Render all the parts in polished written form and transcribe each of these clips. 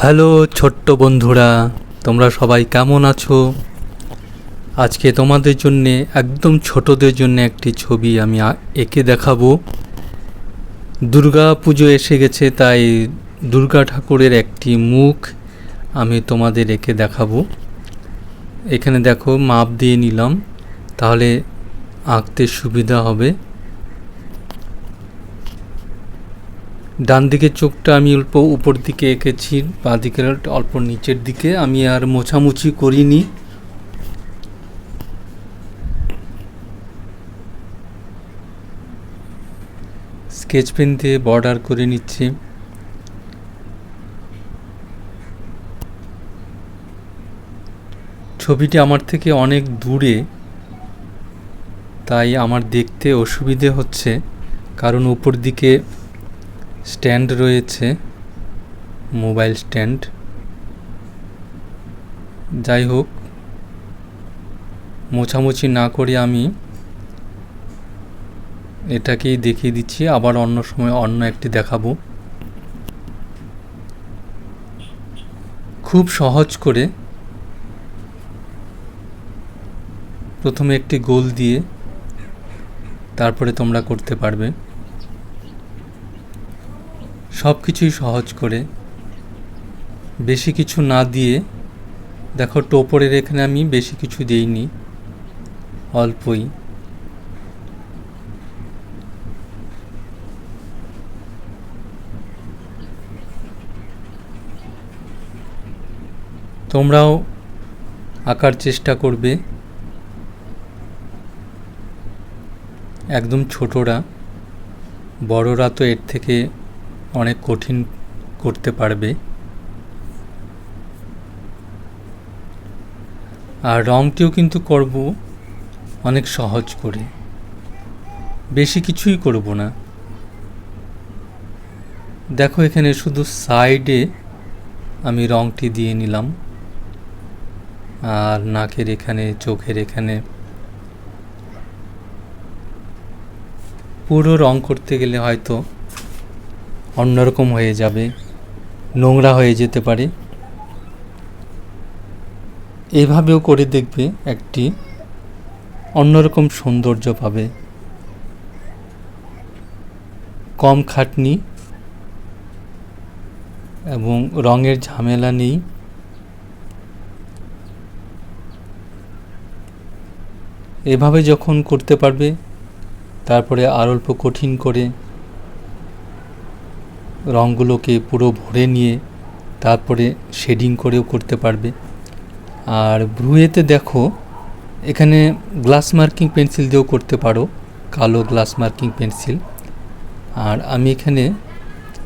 Hello ছোট্ট বন্ধুরা, তোমরা সবাই কেমন আছো? আজকে তোমাদের জন্যে একদম ছোটদের জন্য একটি ছবি আমি এঁকে দেখাবো। দুর্গা পুজো এসে গেছে, তাই দুর্গা ঠাকুরের একটি মুখ আমি তোমাদের এঁকে দেখাবো। এখানে দেখো, মাপ দিয়ে নিলাম, তাহলে আঁকতে সুবিধা হবে। ডান দিকের চোখটা আমি অল্প উপর দিকে এঁকেছি, বাঁ দিকের অল্প নিচের দিকে। আমি আর মোছামুছি করিনি। স্কেচ পেন দিয়ে বর্ডার করে নিচ্ছি। ছবিটি আমার থেকে অনেক দূরে, তাই আমার দেখতে অসুবিধে হচ্ছে, কারণ উপর দিকে স্ট্যান্ড রয়েছে, মোবাইল স্ট্যান্ড। যাই হোক, মোছামুছি না করে আমি এটাকেই দেখিয়ে দিচ্ছি, আবার অন্য সময় অন্য একটি দেখাবো। খুব সহজ করে প্রথমে একটি গোল দিয়ে তারপরে তোমরা করতে পারবে। সব কিছুই সহজ করে, বেশি কিছু না দিয়ে। দেখো, টোপরের এখানে আমি বেশি কিছু দেইনি, অল্পই। তোমরাও আঁকার চেষ্টা করবে। একদম ছোটরা, বড়রা তো এর থেকে অনেক কঠিন করতে পারবে। আর রঙটিও কিন্তু করব অনেক সহজ করে, বেশি কিছুই করব না। দেখো, এখানে শুধু সাইডে আমি রঙটি দিয়ে নিলাম, আর নাকের এখানে, চোখের এখানে। পুরো রং করতে গেলে হয়তো অন্যরকম হয়ে যাবে, নোংরা হয়ে যেতে পারে। এভাবেও করে দেখবে, একটি অন্যরকম সৌন্দর্য পাবে। কম খাটনি এবং রঙের ঝামেলা নেই। এভাবে যখন করতে পারবে, তারপরে আর অল্প কঠিন করে রঙগুলোকে পুরো ভরে নিয়ে তারপরে শেডিং করেও করতে পারবে। আর ব্রুয়েতে দেখো, এখানে গ্লাস মার্কিং পেন্সিল দিয়েও করতে পারো, কালো গ্লাস মার্কিং পেন্সিল। আর আমি এখানে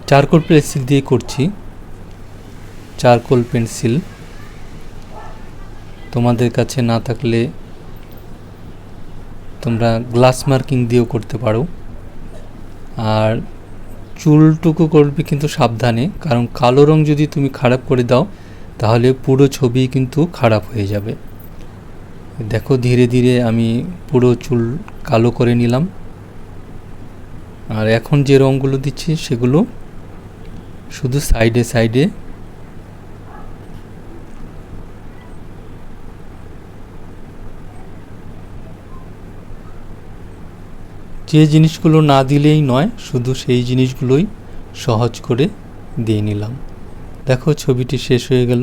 চারকোল পেন্সিল দিয়ে করছি, চারকোল পেন্সিল। তোমাদের কাছে না থাকলে তোমরা গ্লাস মার্কিং দিয়েও করতে পারো। আর চুলটুকু করবে কিন্তু সাবধানে, কারণ কালো রং যদি তুমি খারাপ করে দাও, তাহলে পুরো ছবি কিন্তু খারাপ হয়ে যাবে। দেখো, ধীরে ধীরে আমি পুরো চুল কালো করে নিলাম। আর এখন যে রঙগুলো দিচ্ছি, সেগুলো শুধু সাইডে সাইডে। যে জিনিসগুলো না দিলেই নয়, শুধু সেই জিনিসগুলোই সহজ করে দিয়ে নিলাম। দেখো, ছবিটি শেষ হয়ে গেল।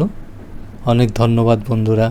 অনেক ধন্যবাদ বন্ধুরা।